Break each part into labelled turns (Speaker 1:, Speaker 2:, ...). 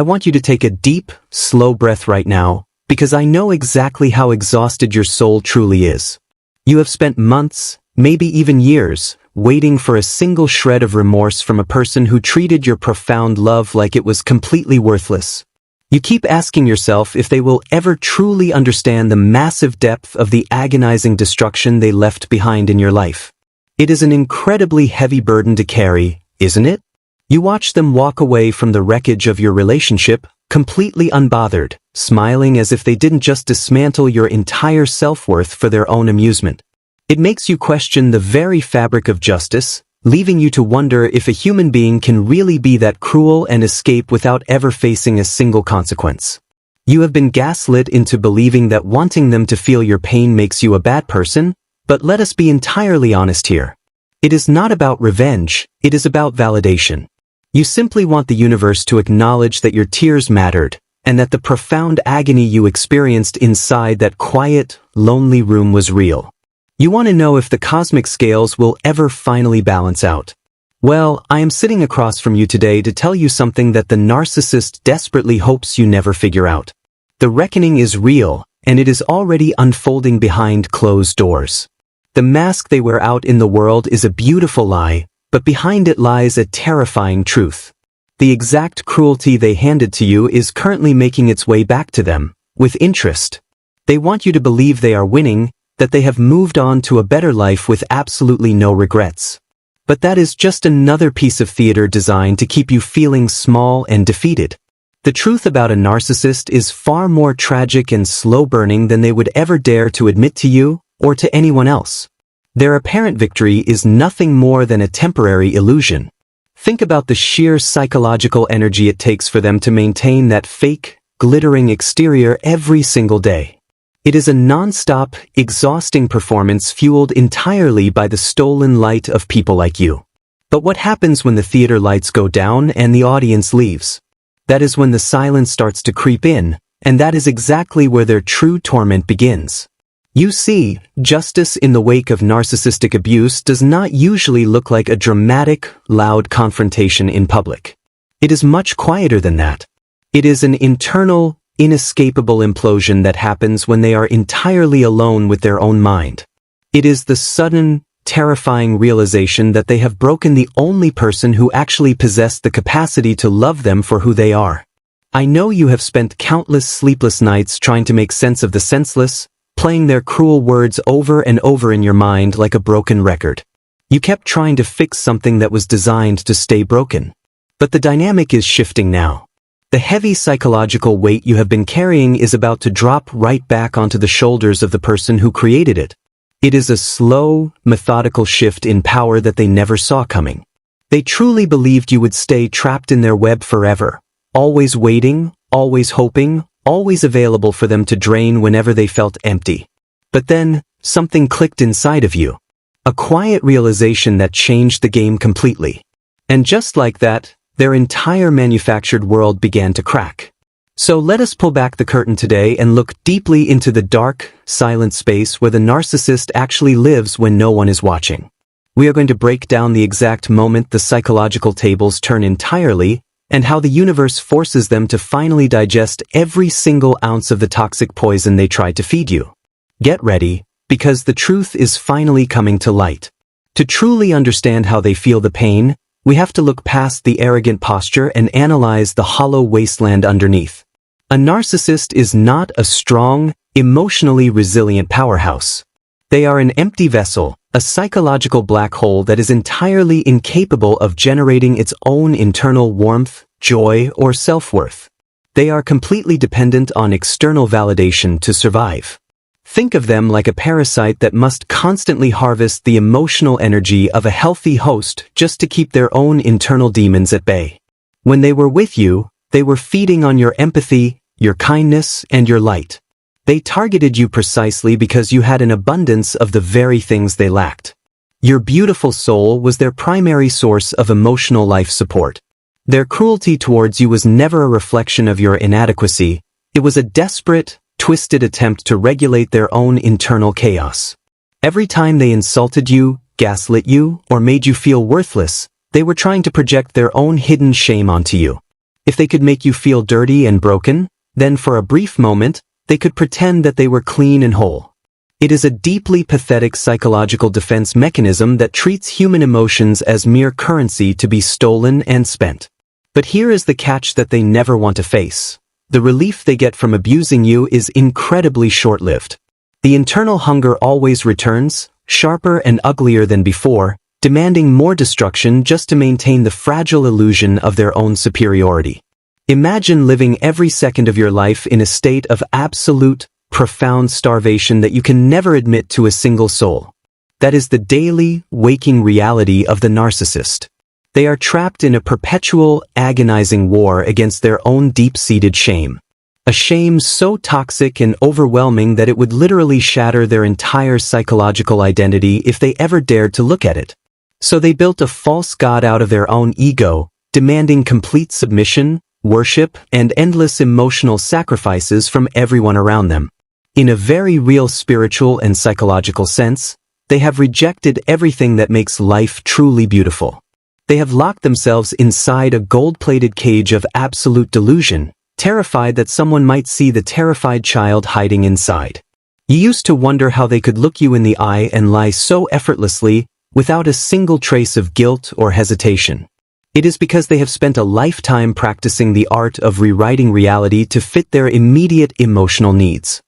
Speaker 1: I want you to take a deep, slow breath right now, because I know exactly how exhausted your soul truly is. You have spent months, maybe even years, waiting for a single shred of remorse from a person who treated your profound love like it was completely worthless. You keep asking yourself if they will ever truly understand the massive depth of the agonizing destruction they left behind in your life. It is an incredibly heavy burden to carry, isn't it? You watch them walk away from the wreckage of your relationship, completely unbothered, smiling as if they didn't just dismantle your entire self-worth for their own amusement. It makes you question the very fabric of justice, leaving you to wonder if a human being can really be that cruel and escape without ever facing a single consequence. You have been gaslit into believing that wanting them to feel your pain makes you a bad person, but let us be entirely honest here. It is not about revenge, it is about validation. You simply want the universe to acknowledge that your tears mattered, and that the profound agony you experienced inside that quiet, lonely room was real. You want to know if the cosmic scales will ever finally balance out. Well, I am sitting across from you today to tell you something that the narcissist desperately hopes you never figure out. The reckoning is real, and it is already unfolding behind closed doors. The mask they wear out in the world is a beautiful lie, but behind it lies a terrifying truth. The exact cruelty they handed to you is currently making its way back to them, with interest. They want you to believe they are winning, that they have moved on to a better life with absolutely no regrets. But that is just another piece of theater designed to keep you feeling small and defeated. The truth about a narcissist is far more tragic and slow-burning than they would ever dare to admit to you or to anyone else. Their apparent victory is nothing more than a temporary illusion. Think about the sheer psychological energy it takes for them to maintain that fake, glittering exterior every single day. It is a non-stop, exhausting performance fueled entirely by the stolen light of people like you. But what happens when the theater lights go down and the audience leaves? That is when the silence starts to creep in, and that is exactly where their true torment begins. You see, justice in the wake of narcissistic abuse does not usually look like a dramatic, loud confrontation in public. It is much quieter than that. It is an internal, inescapable implosion that happens when they are entirely alone with their own mind. It is the sudden, terrifying realization that they have broken the only person who actually possessed the capacity to love them for who they are. I know you have spent countless sleepless nights trying to make sense of the senseless, playing their cruel words over and over in your mind like a broken record. You kept trying to fix something that was designed to stay broken. But the dynamic is shifting now. The heavy psychological weight you have been carrying is about to drop right back onto the shoulders of the person who created it. It is a slow, methodical shift in power that they never saw coming. They truly believed you would stay trapped in their web forever, always waiting, always hoping, always available for them to drain whenever they felt empty. But then, something clicked inside of you. A quiet realization that changed the game completely. And just like that, their entire manufactured world began to crack. So let us pull back the curtain today and look deeply into the dark, silent space where the narcissist actually lives when no one is watching. We are going to break down the exact moment the psychological tables turn entirely, and how the universe forces them to finally digest every single ounce of the toxic poison they tried to feed you. Get ready, because the truth is finally coming to light. To truly understand how they feel the pain, we have to look past the arrogant posture and analyze the hollow wasteland underneath. A narcissist is not a strong, emotionally resilient powerhouse. They are an empty vessel, a psychological black hole that is entirely incapable of generating its own internal warmth, joy, or self-worth. They are completely dependent on external validation to survive. Think of them like a parasite that must constantly harvest the emotional energy of a healthy host just to keep their own internal demons at bay. When they were with you, they were feeding on your empathy, your kindness, and your light. They targeted you precisely because you had an abundance of the very things they lacked. Your beautiful soul was their primary source of emotional life support. Their cruelty towards you was never a reflection of your inadequacy. It was a desperate, twisted attempt to regulate their own internal chaos. Every time they insulted you, gaslit you, or made you feel worthless, they were trying to project their own hidden shame onto you. If they could make you feel dirty and broken, then for a brief moment, they could pretend that they were clean and whole. It is a deeply pathetic psychological defense mechanism that treats human emotions as mere currency to be stolen and spent. But here is the catch that they never want to face. The relief they get from abusing you is incredibly short-lived. The internal hunger always returns, sharper and uglier than before, demanding more destruction just to maintain the fragile illusion of their own superiority. Imagine living every second of your life in a state of absolute, profound starvation that you can never admit to a single soul. That is the daily, waking reality of the narcissist. They are trapped in a perpetual, agonizing war against their own deep-seated shame. A shame so toxic and overwhelming that it would literally shatter their entire psychological identity if they ever dared to look at it. So they built a false god out of their own ego, demanding complete submission, worship, and endless emotional sacrifices from everyone around them. In a very real spiritual and psychological sense, they have rejected everything that makes life truly beautiful. They have locked themselves inside a gold-plated cage of absolute delusion, terrified that someone might see the terrified child hiding inside. You used to wonder how they could look you in the eye and lie so effortlessly, without a single trace of guilt or hesitation. It is because they have spent a lifetime practicing the art of rewriting reality to fit their immediate emotional needs.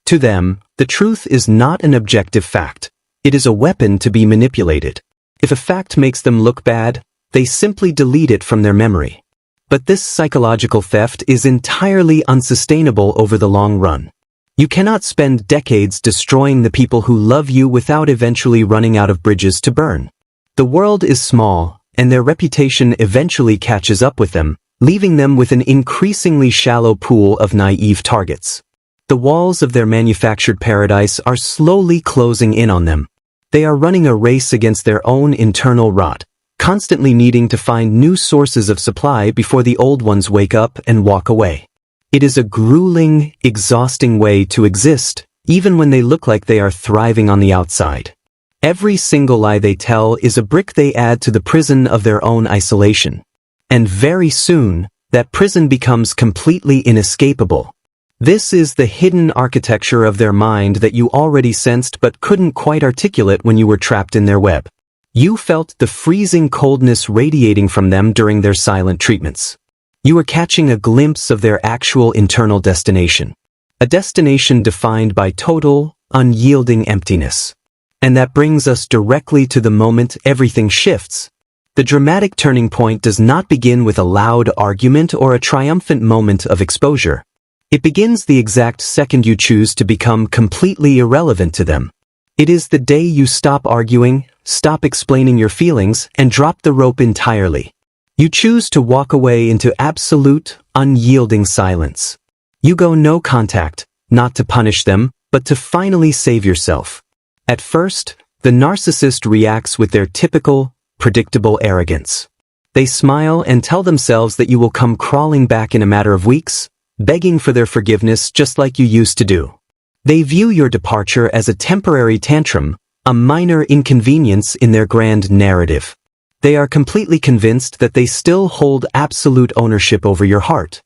Speaker 1: To them, the truth is not an objective fact. It is a weapon to be manipulated. If a fact makes them look bad, they simply delete it from their memory. But this psychological theft is entirely unsustainable over the long run. You cannot spend decades destroying the people who love you without eventually running out of bridges to burn. The world is small, and their reputation eventually catches up with them, leaving them with an increasingly shallow pool of naive targets. The walls of their manufactured paradise are slowly closing in on them. They are running a race against their own internal rot, constantly needing to find new sources of supply before the old ones wake up and walk away. It is a grueling, exhausting way to exist, even when they look like they are thriving on the outside. Every single lie they tell is a brick they add to the prison of their own isolation. And very soon, that prison becomes completely inescapable. This is the hidden architecture of their mind that you already sensed but couldn't quite articulate when you were trapped in their web. You felt the freezing coldness radiating from them during their silent treatments. You were catching a glimpse of their actual internal destination. A destination defined by total, unyielding emptiness. And that brings us directly to the moment everything shifts. The dramatic turning point does not begin with a loud argument or a triumphant moment of exposure. It begins the exact second you choose to become completely irrelevant to them. It is the day you stop arguing, stop explaining your feelings, and drop the rope entirely. You choose to walk away into absolute, unyielding silence. You go no contact, not to punish them, but to finally save yourself. At first, the narcissist reacts with their typical, predictable arrogance. They smile and tell themselves that you will come crawling back in a matter of weeks, begging for their forgiveness just like you used to do. They view your departure as a temporary tantrum, a minor inconvenience in their grand narrative. They are completely convinced that they still hold absolute ownership over your heart.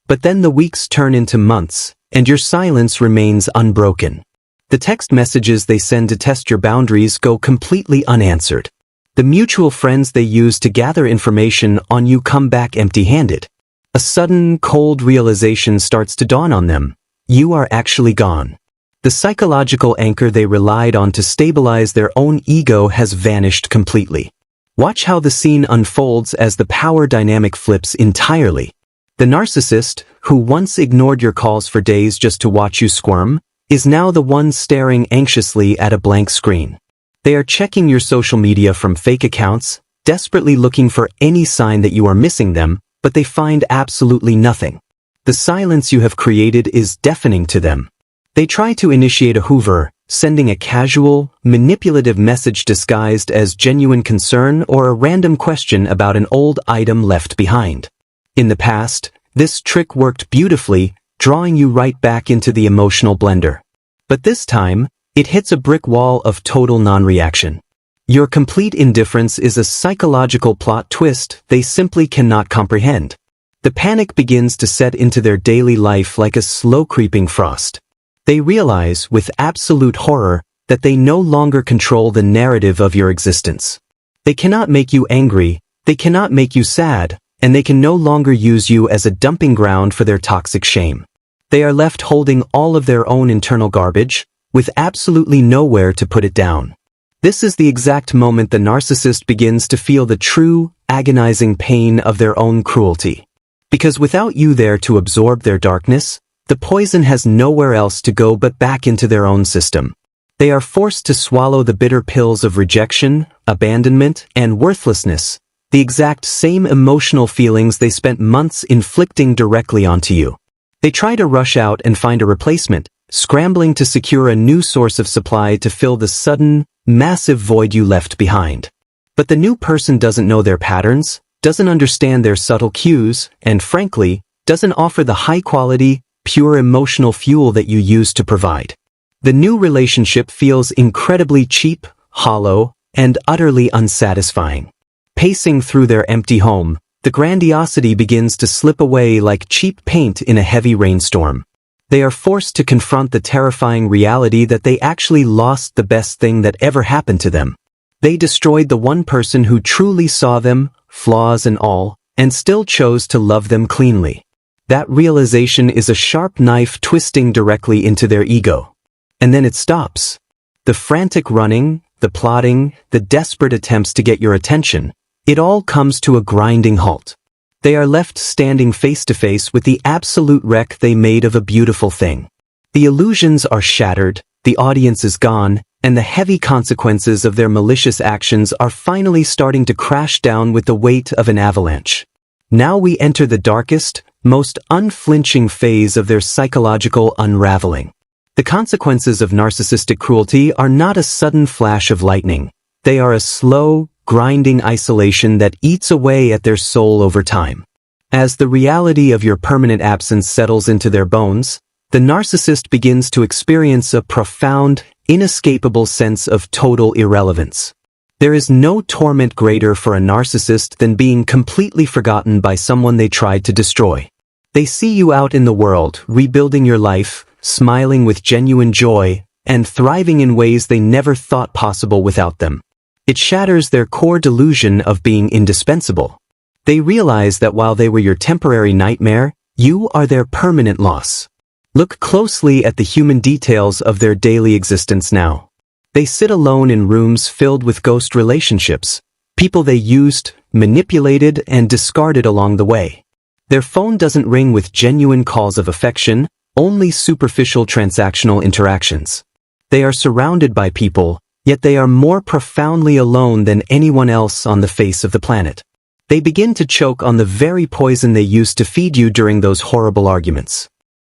Speaker 1: But then the weeks turn into months, and your silence remains unbroken. The text messages they send to test your boundaries go completely unanswered. The mutual friends they use to gather information on you come back empty-handed. A sudden, cold realization starts to dawn on them. You are actually gone. The psychological anchor they relied on to stabilize their own ego has vanished completely. Watch how the scene unfolds as the power dynamic flips entirely. The narcissist, who once ignored your calls for days just to watch you squirm, is now the one staring anxiously at a blank screen. They are checking your social media from fake accounts, desperately looking for any sign that you are missing them, but they find absolutely nothing. The silence you have created is deafening to them. They try to initiate a hoover, sending a casual, manipulative message disguised as genuine concern or a random question about an old item left behind. In the past, this trick worked beautifully, drawing you right back into the emotional blender. But this time, it hits a brick wall of total non-reaction. Your complete indifference is a psychological plot twist they simply cannot comprehend. The panic begins to set into their daily life like a slow creeping frost. They realize, with absolute horror, that they no longer control the narrative of your existence. They cannot make you angry, they cannot make you sad, and they can no longer use you as a dumping ground for their toxic shame. They are left holding all of their own internal garbage, with absolutely nowhere to put it down. This is the exact moment the narcissist begins to feel the true, agonizing pain of their own cruelty. Because without you there to absorb their darkness, the poison has nowhere else to go but back into their own system. They are forced to swallow the bitter pills of rejection, abandonment, and worthlessness, the exact same emotional feelings they spent months inflicting directly onto you. They try to rush out and find a replacement, scrambling to secure a new source of supply to fill the sudden, massive void you left behind. But the new person doesn't know their patterns, doesn't understand their subtle cues, and frankly, doesn't offer the high-quality, pure emotional fuel that you used to provide. The new relationship feels incredibly cheap, hollow, and utterly unsatisfying. Pacing through their empty home, the grandiosity begins to slip away like cheap paint in a heavy rainstorm. They are forced to confront the terrifying reality that they actually lost the best thing that ever happened to them. They destroyed the one person who truly saw them, flaws and all, and still chose to love them cleanly. That realization is a sharp knife twisting directly into their ego. And then it stops. The frantic running, the plotting, the desperate attempts to get your attention, it all comes to a grinding halt. They are left standing face to face with the absolute wreck they made of a beautiful thing. The illusions are shattered, the audience is gone, and the heavy consequences of their malicious actions are finally starting to crash down with the weight of an avalanche. Now we enter the darkest, most unflinching phase of their psychological unraveling. The consequences of narcissistic cruelty are not a sudden flash of lightning. They are a slow, grinding isolation that eats away at their soul over time. As the reality of your permanent absence settles into their bones, the narcissist begins to experience a profound, inescapable sense of total irrelevance. There is no torment greater for a narcissist than being completely forgotten by someone they tried to destroy. They see you out in the world, rebuilding your life, smiling with genuine joy, and thriving in ways they never thought possible without them. It shatters their core delusion of being indispensable. They realize that while they were your temporary nightmare, you are their permanent loss. Look closely at the human details of their daily existence now. They sit alone in rooms filled with ghost relationships, people they used, manipulated, and discarded along the way. Their phone doesn't ring with genuine calls of affection, only superficial transactional interactions. They are surrounded by people, yet they are more profoundly alone than anyone else on the face of the planet. They begin to choke on the very poison they used to feed you during those horrible arguments.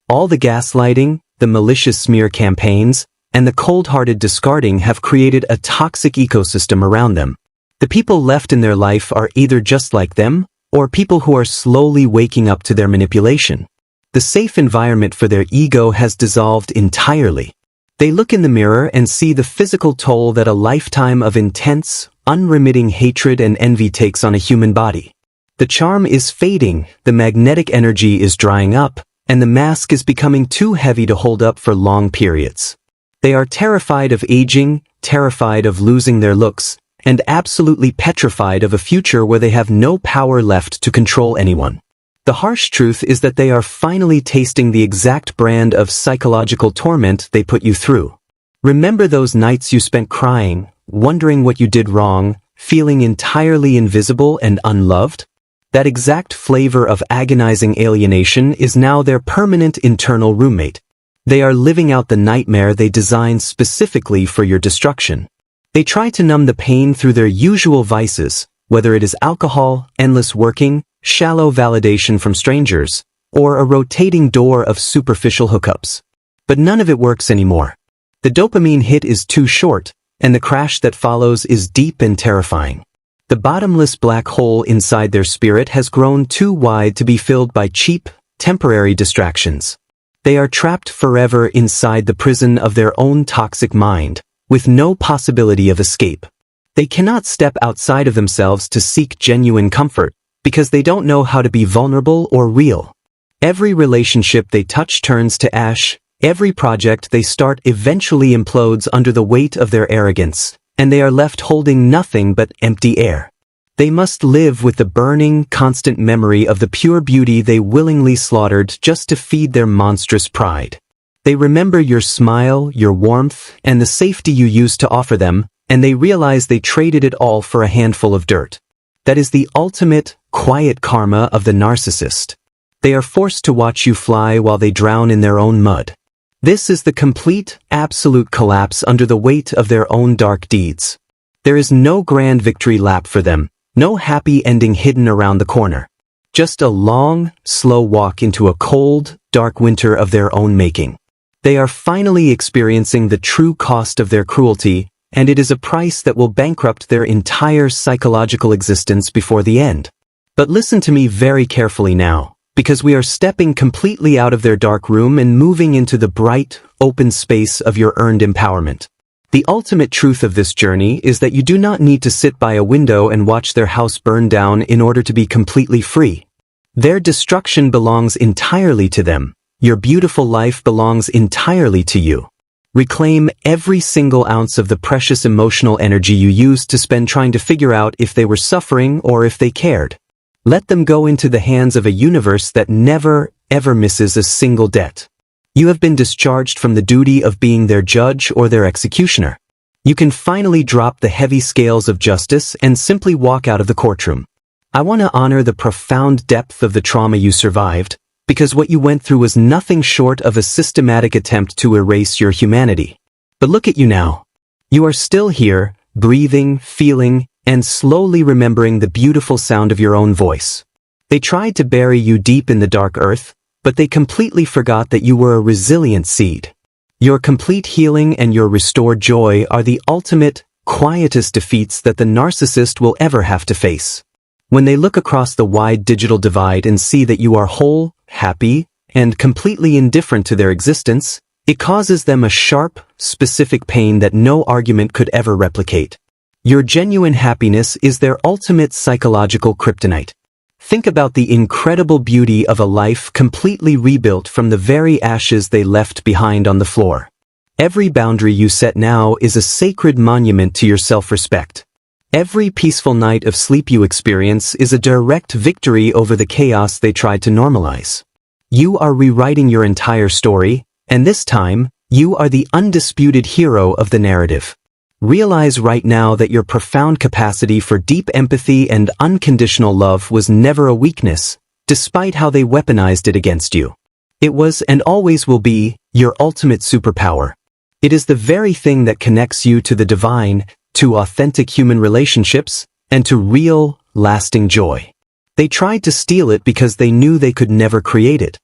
Speaker 1: All the gaslighting, the malicious smear campaigns, and the cold-hearted discarding have created a toxic ecosystem around them. The people left in their life are either just like them, or people who are slowly waking up to their manipulation. The safe environment for their ego has dissolved entirely. They look in the mirror and see the physical toll that a lifetime of intense, unremitting hatred and envy takes on a human body. The charm is fading, the magnetic energy is drying up, and the mask is becoming too heavy to hold up for long periods. They are terrified of aging, terrified of losing their looks, and absolutely petrified of a future where they have no power left to control anyone. The harsh truth is that they are finally tasting the exact brand of psychological torment they put you through. Remember those nights you spent crying, wondering what you did wrong, feeling entirely invisible and unloved? That exact flavor of agonizing alienation is now their permanent internal roommate. They are living out the nightmare they designed specifically for your destruction. They try to numb the pain through their usual vices, whether it is alcohol, endless working, shallow validation from strangers, or a rotating door of superficial hookups. But none of it works anymore. The dopamine hit is too short, and the crash that follows is deep and terrifying. The bottomless black hole inside their spirit has grown too wide to be filled by cheap, temporary distractions. They are trapped forever inside the prison of their own toxic mind, with no possibility of escape. They cannot step outside of themselves to seek genuine comfort, because they don't know how to be vulnerable or real. Every relationship they touch turns to ash, every project they start eventually implodes under the weight of their arrogance, and they are left holding nothing but empty air. They must live with the burning, constant memory of the pure beauty they willingly slaughtered just to feed their monstrous pride. They remember your smile, your warmth, and the safety you used to offer them, and they realize they traded it all for a handful of dirt. That is the ultimate, quiet karma of the narcissist. They are forced to watch you fly while they drown in their own mud. This is the complete, absolute collapse under the weight of their own dark deeds. There is no grand victory lap for them, no happy ending hidden around the corner. Just a long, slow walk into a cold, dark winter of their own making. They are finally experiencing the true cost of their cruelty, and it is a price that will bankrupt their entire psychological existence before the end. But listen to me very carefully now, because we are stepping completely out of their dark room and moving into the bright, open space of your earned empowerment. The ultimate truth of this journey is that you do not need to sit by a window and watch their house burn down in order to be completely free. Their destruction belongs entirely to them. Your beautiful life belongs entirely to you. Reclaim every single ounce of the precious emotional energy you used to spend trying to figure out if they were suffering or if they cared. Let them go into the hands of a universe that never, ever misses a single debt. You have been discharged from the duty of being their judge or their executioner. You can finally drop the heavy scales of justice and simply walk out of the courtroom. I want to honor the profound depth of the trauma you survived, because what you went through was nothing short of a systematic attempt to erase your humanity. But look at you now. You are still here, breathing, feeling, and slowly remembering the beautiful sound of your own voice. They tried to bury you deep in the dark earth, but they completely forgot that you were a resilient seed. Your complete healing and your restored joy are the ultimate, quietest defeats that the narcissist will ever have to face. When they look across the wide digital divide and see that you are whole, happy, and completely indifferent to their existence, it causes them a sharp, specific pain that no argument could ever replicate. Your genuine happiness is their ultimate psychological kryptonite. Think about the incredible beauty of a life completely rebuilt from the very ashes they left behind on the floor. Every boundary you set now is a sacred monument to your self-respect. Every peaceful night of sleep you experience is a direct victory over the chaos they tried to normalize. You are rewriting your entire story, and this time, you are the undisputed hero of the narrative. Realize right now that your profound capacity for deep empathy and unconditional love was never a weakness, despite how they weaponized it against you. It was and always will be your ultimate superpower. It is the very thing that connects you to the divine, to authentic human relationships, and to real, lasting joy. They tried to steal it because they knew they could never create it.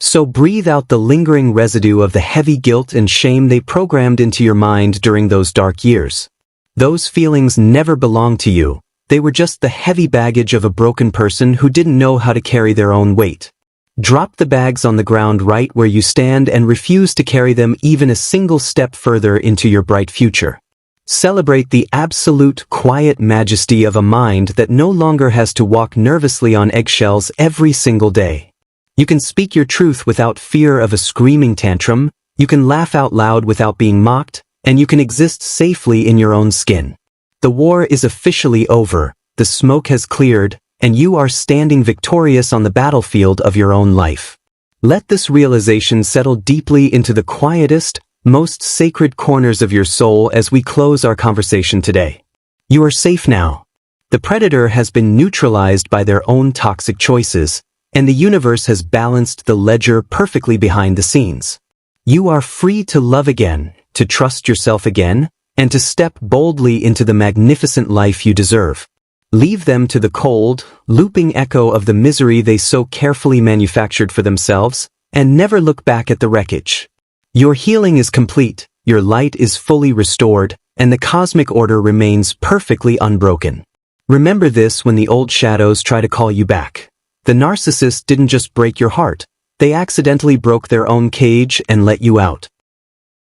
Speaker 1: So breathe out the lingering residue of the heavy guilt and shame they programmed into your mind during those dark years. Those feelings never belonged to you. They were just the heavy baggage of a broken person who didn't know how to carry their own weight. Drop the bags on the ground right where you stand and refuse to carry them even a single step further into your bright future. Celebrate the absolute quiet majesty of a mind that no longer has to walk nervously on eggshells every single day. You can speak your truth without fear of a screaming tantrum, you can laugh out loud without being mocked, and you can exist safely in your own skin. The war is officially over, the smoke has cleared, and you are standing victorious on the battlefield of your own life. Let this realization settle deeply into the quietest, most sacred corners of your soul as we close our conversation today. You are safe now. The predator has been neutralized by their own toxic choices, and the universe has balanced the ledger perfectly behind the scenes. You are free to love again, to trust yourself again, and to step boldly into the magnificent life you deserve. Leave them to the cold, looping echo of the misery they so carefully manufactured for themselves, and never look back at the wreckage. Your healing is complete, your light is fully restored, and the cosmic order remains perfectly unbroken. Remember this when the old shadows try to call you back. The narcissist didn't just break your heart, they accidentally broke their own cage and let you out.